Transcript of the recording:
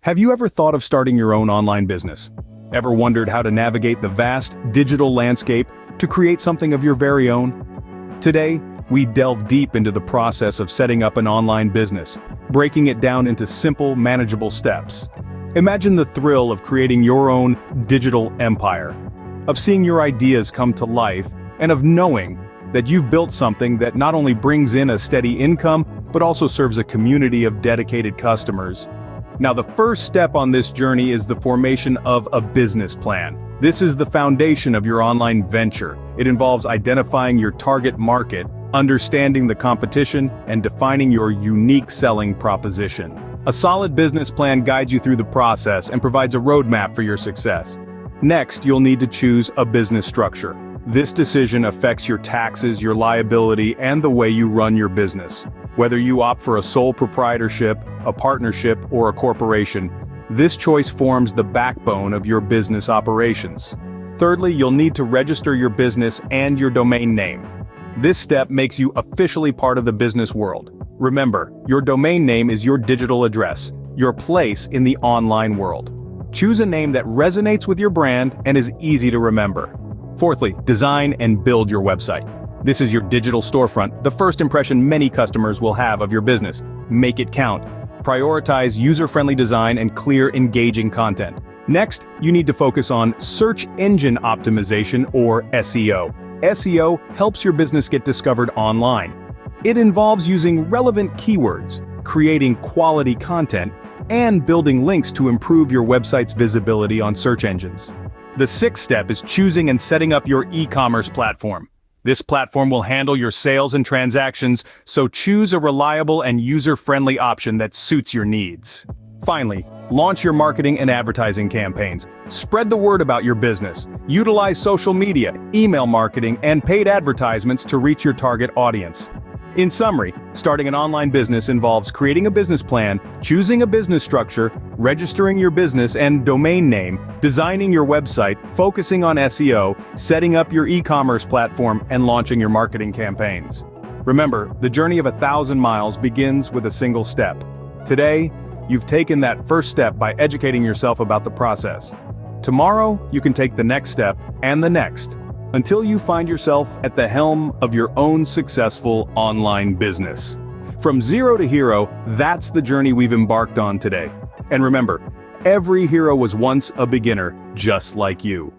Have you ever thought of starting your own online business? Ever wondered how to navigate the vast digital landscape to create something of your very own? Today, we delve deep into the process of setting up an online business, breaking it down into simple, manageable steps. Imagine the thrill of creating your own digital empire, of seeing your ideas come to life, and of knowing that you've built something that not only brings in a steady income, but also serves a community of dedicated customers. Now, the first step on this journey is the formation of a business plan. This is the foundation of your online venture. It involves identifying your target market, understanding the competition, and defining your unique selling proposition. A solid business plan guides you through the process and provides a roadmap for your success. Next, you'll need to choose a business structure. This decision affects your taxes, your liability, and the way you run your business. Whether you opt for a sole proprietorship, a partnership, or a corporation, this choice forms the backbone of your business operations. Thirdly, you'll need to register your business and your domain name. This step makes you officially part of the business world. Remember, your domain name is your digital address, your place in the online world. Choose a name that resonates with your brand and is easy to remember. Fourthly, design and build your website. This is your digital storefront, the first impression many customers will have of your business. Make it count. Prioritize user-friendly design and clear, engaging content. Next, you need to focus on search engine optimization, or SEO. SEO helps your business get discovered online. It involves using relevant keywords, creating quality content, and building links to improve your website's visibility on search engines. The sixth step is choosing and setting up your e-commerce platform. This platform will handle your sales and transactions, so choose a reliable and user-friendly option that suits your needs. Finally, launch your marketing and advertising campaigns. Spread the word about your business. Utilize social media, email marketing, and paid advertisements to reach your target audience. In summary, starting an online business involves creating a business plan, choosing a business structure, registering your business and domain name, designing your website, focusing on SEO, setting up your e-commerce platform, and launching your marketing campaigns. Remember, the journey of 1,000 miles begins with a single step. Today, you've taken that first step by educating yourself about the process. Tomorrow, you can take the next step and the next, until you find yourself at the helm of your own successful online business. From zero to hero, that's the journey we've embarked on today. And remember, every hero was once a beginner just like you.